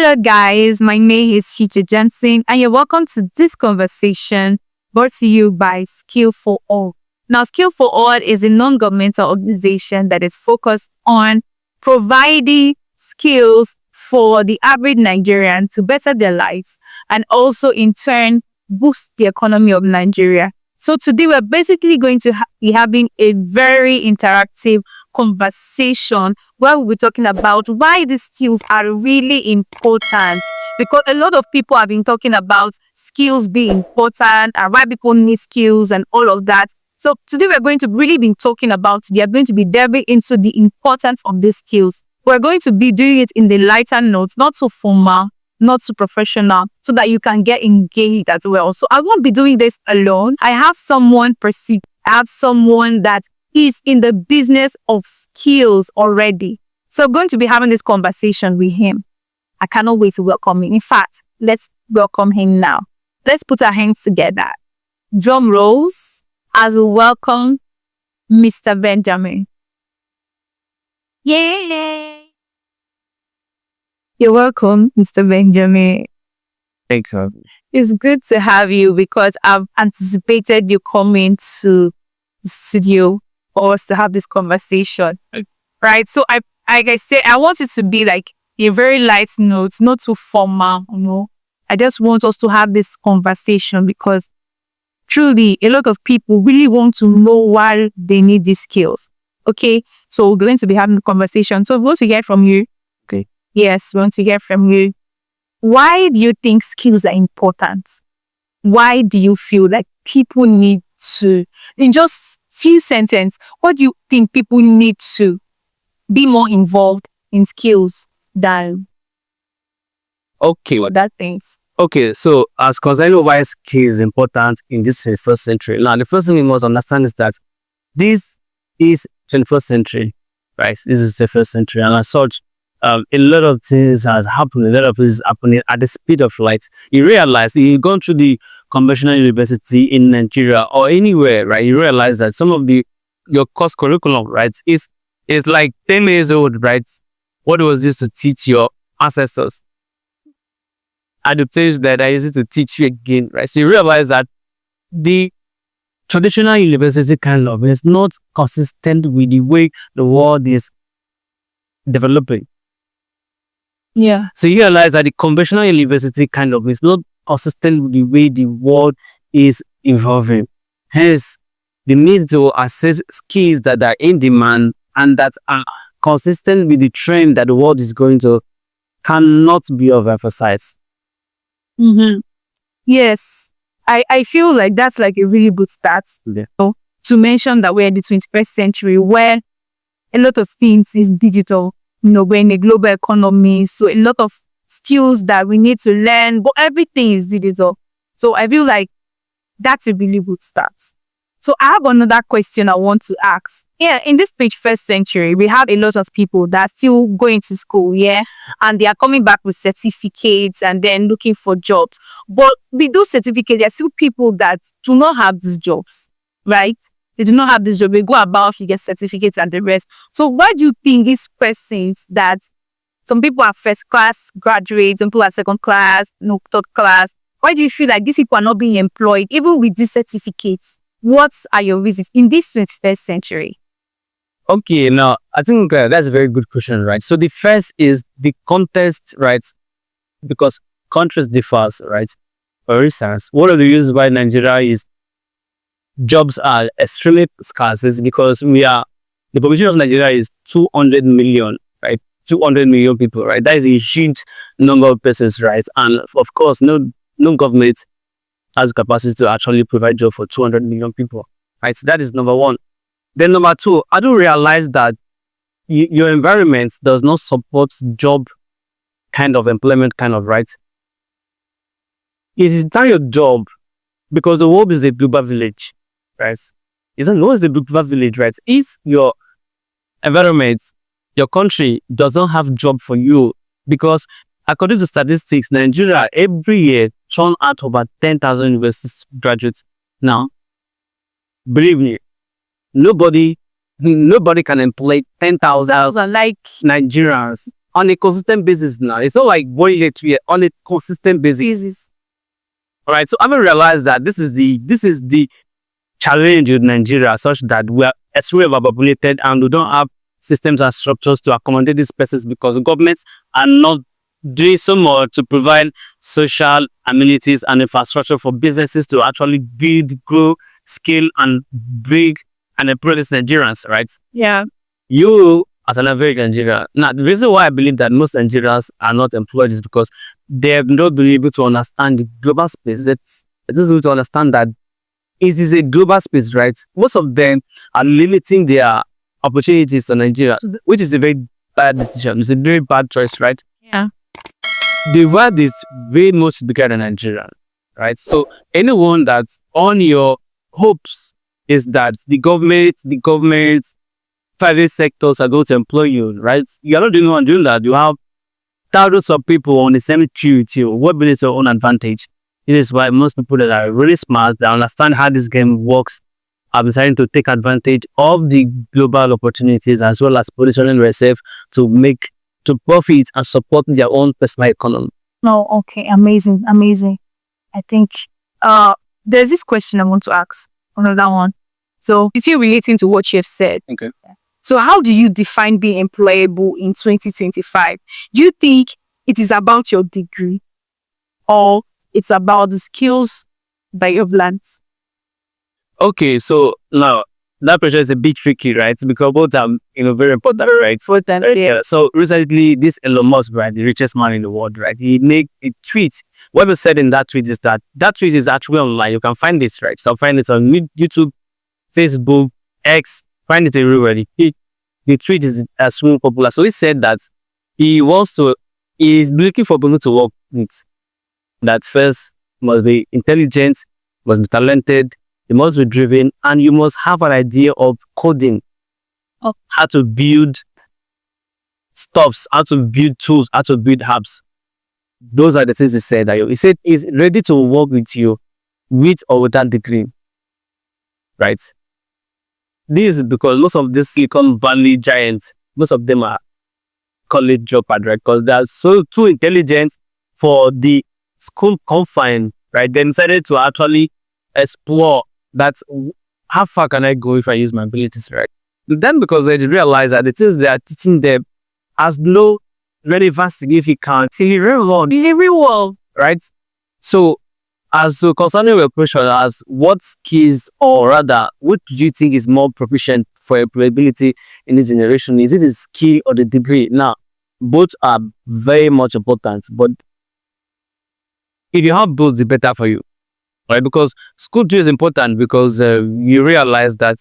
Hello, guys. My name is Chicha Jensen, and you're welcome to this conversation brought to you by Skill for All. Now, Skill for All is a non-governmental organization that is focused on providing skills for the average Nigerian to better their lives and also, in turn, boost the economy of Nigeria. So today we're basically going to be having a very interactive conversation where we'll be talking about why these skills are really important, because a lot of people have been talking about skills being important and why people need skills and all of that. So today we're going to really be talking about, they are going to be delving into the importance of these skills. We're going to be doing it in the lighter notes, not so formal, not so professional, so that you can get engaged as well. So I won't be doing this alone. I have someone that is in the business of skills already. So I'm going to be having this conversation with him. I cannot wait to welcome him. In fact, let's welcome him now. Let's put our hands together. Drum rolls as we welcome Mr. Benjamin. Yay! You're welcome, Mr. Benjamin. Thank you. It's good to have you because I've anticipated you coming to the studio for us to have this conversation. Right? So like I said, I want it to be like a very light note, not too formal, I just want us to have this conversation because truly a lot of people really want to know why they need these skills. Okay? So we're going to be having a conversation. So we want to hear from you. Okay. Yes, we want to hear from you. Why do you think skills are important? Why do you feel like people need to, in just few sentences, what do you think people need to be more involved in skills than other things? Okay, so as concerning why skills is important in this 21st century. Now, the first thing we must understand is that this is 21st century, right? This is the 21st century, and as such, a lot of things has happened. A lot of things is happening at the speed of light. You realize you've gone through the conventional university in Nigeria or anywhere, right? You realize that some of your course curriculum, right, is like 10 years old, right? What was this to teach your ancestors? And the things that I used to teach you again, right? So you realize that the traditional university kind of is not consistent with the way the world is developing. Yeah. So you realize that the conventional university kind of is not consistent with the way the world is evolving. Hence, the need to assess skills that are in demand and that are consistent with the trend that the world is going to cannot be overemphasized. Mm-hmm. Yes. I feel like that's like a really good start. Yeah. To mention that we're in the 21st century where a lot of things is digital. We're in a global economy, so a lot of skills that we need to learn, but everything is digital. So I feel like that's a really good start. So I have another question I want to ask. Yeah, in this 21st century, we have a lot of people that are still going to school, yeah, and they are coming back with certificates and then looking for jobs. But with those certificates, there are still people that do not have these jobs, right? They do not have this job. They go about, you get certificates and the rest. So why do you think these persons that some people are first class graduates, some people are second class, third class, why do you feel like these people are not being employed even with these certificates? What are your reasons in this 21st century? Okay, now I think that's a very good question, right? So the first is the context, right? Because countries differ, right? For instance, one of the reasons why Nigeria is jobs are extremely scarce is because the population of Nigeria is 200 million, right? 200 million people, right? That is a huge number of persons, right? And of course, no government has capacity to actually provide job for 200 million people, right? So that is number one. Then number two, I do realize that your environment does not support job kind of employment kind of, right? It is not your job because the world is a global village, right? It's not the global village, right? If your environment, your country does not have job for you, because according to statistics, Nigeria every year churn out about 10,000 university graduates. Now, believe me, nobody can employ 10,000 like Nigerians on a consistent basis now. It's not like 1 year, 2 year, on a consistent basis. All right. So I haven't realized that this is the challenge with Nigeria, such that we are extremely overpopulated and we don't have systems and structures to accommodate these persons because the governments are not doing so much to provide social amenities and infrastructure for businesses to actually build, grow, scale, and bring and employ these Nigerians, right? Yeah. You, as an average Nigerian, now the reason why I believe that most Nigerians are not employed is because they have not been able to understand the global space. It's able to understand that it is a global space, right? Most of them are limiting their opportunities to Nigeria, which is a very bad decision. It's a very bad choice, right? Yeah. The world is way much bigger than Nigeria, right? So anyone that's on your hopes is that the government, private sectors are going to employ you, right? You're not the only one doing that. You have thousands of people on the same queue with you. What is your own advantage? This is why most people that are really smart, that understand how this game works, are deciding to take advantage of the global opportunities as well as positioning themselves to profit and support their own personal economy. No, okay, amazing. I think there's this question I want to ask. Another one. So it's still relating to what you have said. Okay. So how do you define being employable in 2025? Do you think it is about your degree or it's about the skills that you've learned? Okay, so now that pressure is a bit tricky, right? Because both are, very important, right? Yeah. So recently, this Elon Musk, right, the richest man in the world, right, he made a tweet. What was said in that tweet is that tweet is actually online. You can find this, right? So find it on YouTube, Facebook, X, find it everywhere. The tweet is extremely popular. So he said that he's looking for people to work with. That first must be intelligent, must be talented, you must be driven, and you must have an idea of coding. How to build stuffs, how to build tools, how to build apps. Those are the things he said. He said he's ready to work with you with or without degree. Right? This is because most of these Silicon Valley giants, most of them are college dropouts, right? Because they are so too intelligent for the school confine, right? They decided to actually explore that's how far can I go if I use my abilities, right? Then because they realize that the things they are teaching them has no relevant significance in the real world, right? So concerning your question as what skills or rather what do you think is more proficient for employability in this generation? Is it the skill or the degree? Now, both are very much important, but if you have both, the better for you. Right, because school too is important because you realize that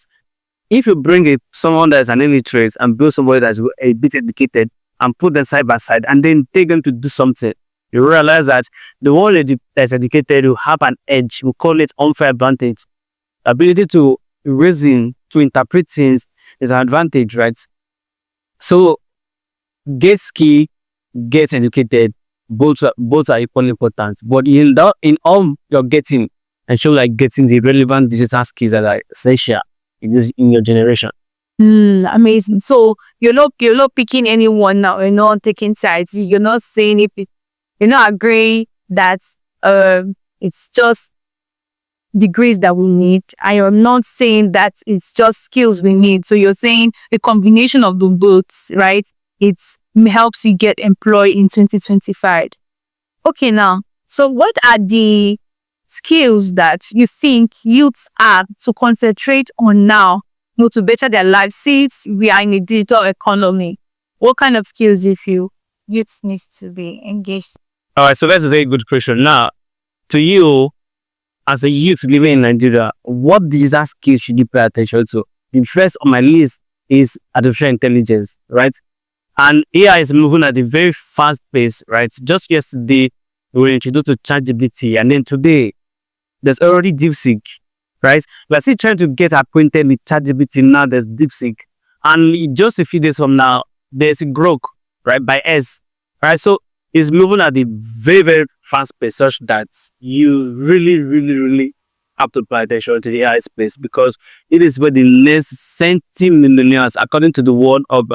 if you bring someone that's an illiterate and build somebody that's a bit educated and put them side by side and then take them to do something, you realize that the one that's educated will have an edge. We call it unfair advantage. Ability to reason, to interpret things is an advantage, right? So get skill, get educated. Both are equally important. But in all you're getting, ensure like getting the relevant digital skills that are essential in your generation. Amazing. So you're not picking anyone now. You're not taking sides. You're not saying you're not agreeing that it's just degrees that we need. I am not saying that it's just skills we need. So you're saying a combination of the both, right? It helps you get employed in 2025. Okay, now, so what are the skills that you think youths are to concentrate on now, to better their lives? Since we are in a digital economy, what kind of skills do you feel youths need to be engaged? All right, so that's a very good question. Now, to you, as a youth living in Nigeria, what digital skills should you pay attention to? The first on my list is artificial intelligence, right? And AI is moving at a very fast pace, right? Just yesterday, we were introduced to ChatGPT, and then today, there's already DeepSeek, right? We're still trying to get acquainted with ChatGPT. Now there's DeepSeek. And just a few days from now, there's Grok, right, by S, right? So it's moving at a very, very fast pace such that you really, really, really have to pay attention to the AI space because it is where the next centimillionaires, according to the word of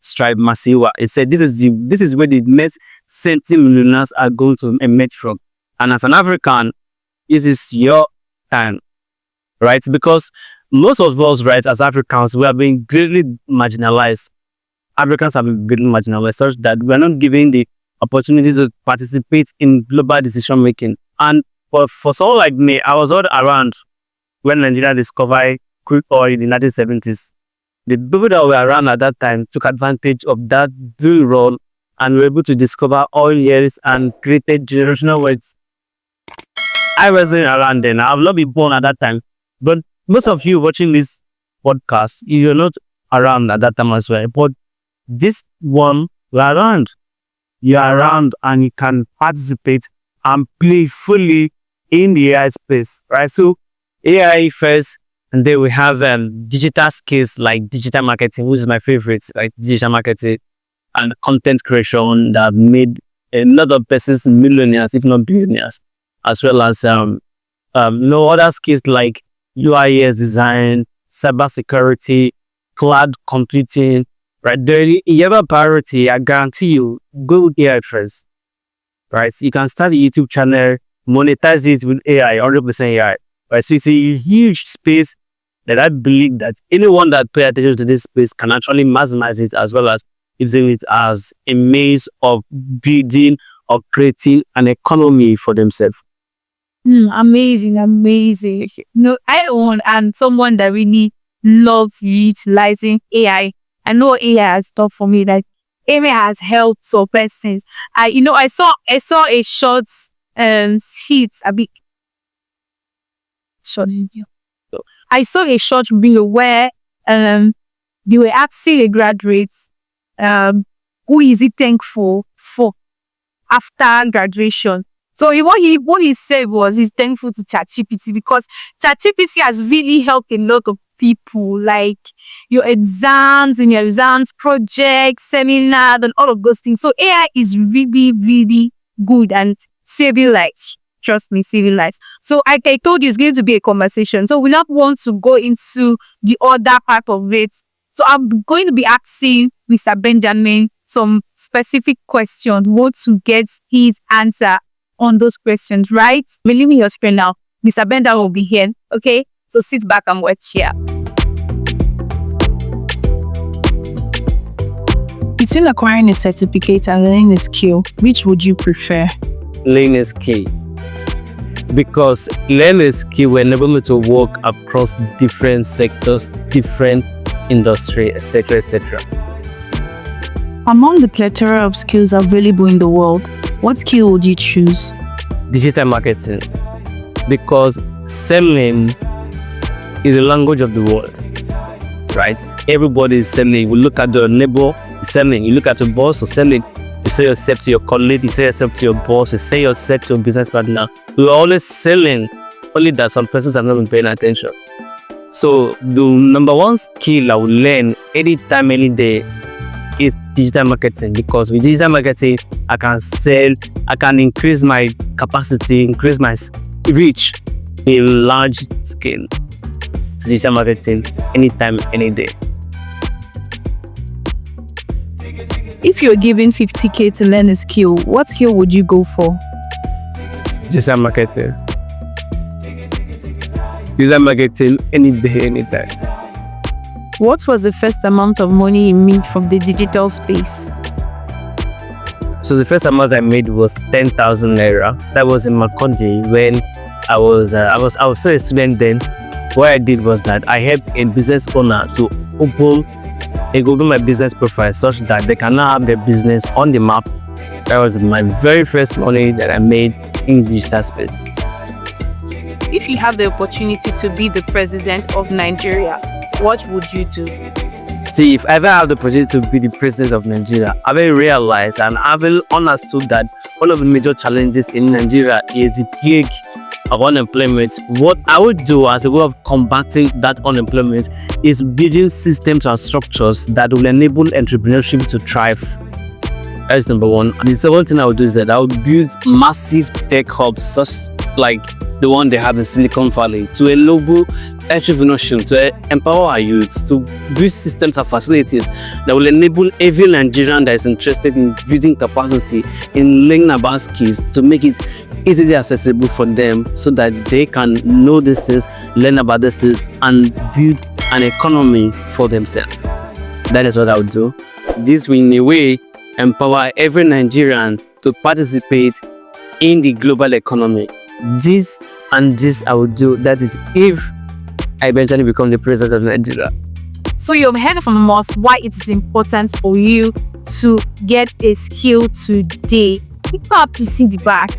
Stripe Masiwa. It said this is where the next centimillionaires are going to emerge from. And as an African, this is your time, right? Because most of us, right, as Africans, we have been greatly marginalized. Africans have been greatly marginalized such that we are not given the opportunity to participate in global decision making. And for someone like me, I was all around when Nigeria discovered crude oil in the 1970s. The people that were around at that time took advantage of that dual role and were able to discover oil years and created generational wealth. I wasn't around then. I have not been born at that time. But most of you watching this podcast, you're not around at that time as well. But this one, you're around. You're around and you can participate and play fully in the AI space, right? So AI first, and then we have digital skills like digital marketing, which is my favorite, like digital marketing and content creation that made a lot of persons millionaires, if not billionaires, as well as other skills like UI/UX design, cybersecurity, cloud computing, right? In your priority, I guarantee you, go with AI first, right? You can start a YouTube channel, monetize it with AI, 100% AI, right? So it's a huge space that I believe that anyone that pay attention to this space can actually maximize it, as well as using it as a means of building or creating an economy for themselves. Amazing. I'm someone that really loves utilizing AI. I know AI has done for me. Like AI has helped some persons. I saw a short skit, a big short video. I saw a short video where they were asking a graduate who is he thankful for after graduation. So what he said was he's thankful to ChatGPT because ChatGPT has really helped a lot of people, like your exams, projects, seminars, and all of those things. So AI is really, really good and saving lives. Trust me, saving lives. So I told you it's going to be a conversation. So we not want to go into the other part of it. So I'm going to be asking Mr. Benjamin some specific questions. Want to get his answer on those questions, right? We're leaving your screen now. Mr. Benjamin will be here. Okay? So sit back and watch here. Between acquiring a certificate and learning a skill, which would you prefer? Learning a skill. Because learning a skill will enable me to work across different sectors, different industry, etc., etc. Among the plethora of skills available in the world, what skill would you choose? Digital marketing. Because selling is the language of the world, right? Everybody is selling. You look at your neighbor, selling. You look at your boss, or selling. You say yourself to your colleague, you say yourself to your boss, you say yourself to your business partner. We're always selling, only that some persons have not been paying attention. So the number one skill I will learn anytime, any day is digital marketing, because with digital marketing, I can sell, I can increase my capacity, increase my reach in large scale. Digital marketing anytime, any day. If you're given 50K to learn a skill, what skill would you go for? Digital marketing. Digital marketing any day, anytime. What was the first amount of money you made from the digital space? So the first amount I made was 10,000 naira. That was in Makurdi when I was still a student then. What I did was that I helped a business owner to open my business profile such that they can now have their business on the map. That was my very first money that I made in digital space. If you have the opportunity to be the president of Nigeria, what would you do? See, if I ever have the opportunity to be the president of Nigeria, I've realized and I've understood that one of the major challenges in Nigeria is the peak of unemployment. What I would do as a way of combating that unemployment is building systems and structures that will enable entrepreneurship to thrive. That's number one. And the second thing I would do is that I would build massive tech hubs, such like the one they have in Silicon Valley, to enable entrepreneurship, to empower our youth, to build systems and facilities that will enable every Nigerian that is interested in building capacity, in learning about skills, to make it easily accessible for them so that they can know these things, learn about these things, and build an economy for themselves. That is what I would do. This will, in a way, empower every Nigerian to participate in the global economy. This and this I would do. That is if I eventually become the president of Nigeria. So you've heard from us why it is important for you to get a skill today. People are pissing the back.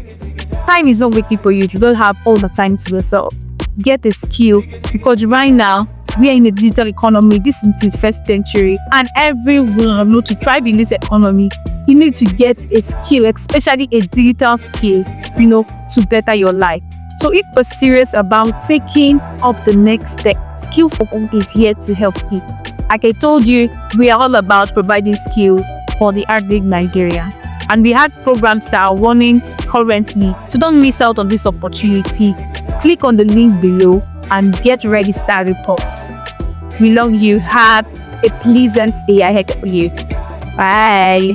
Time is not waiting for you. You don't have all the time to yourself. Get a skill, because right now we are in a digital economy. This is the 21st century, and everyone knows to thrive in this economy, you need to get a skill, especially a digital skill, to better your life. So if you're serious about taking up the next step, Skill for All is here to help you. Like I told you, we are all about providing skills for the average Nigerian. And we have programs that are running currently. So don't miss out on this opportunity. Click on the link below and get registered with us. We love you. Have a pleasant day ahead of you. Bye.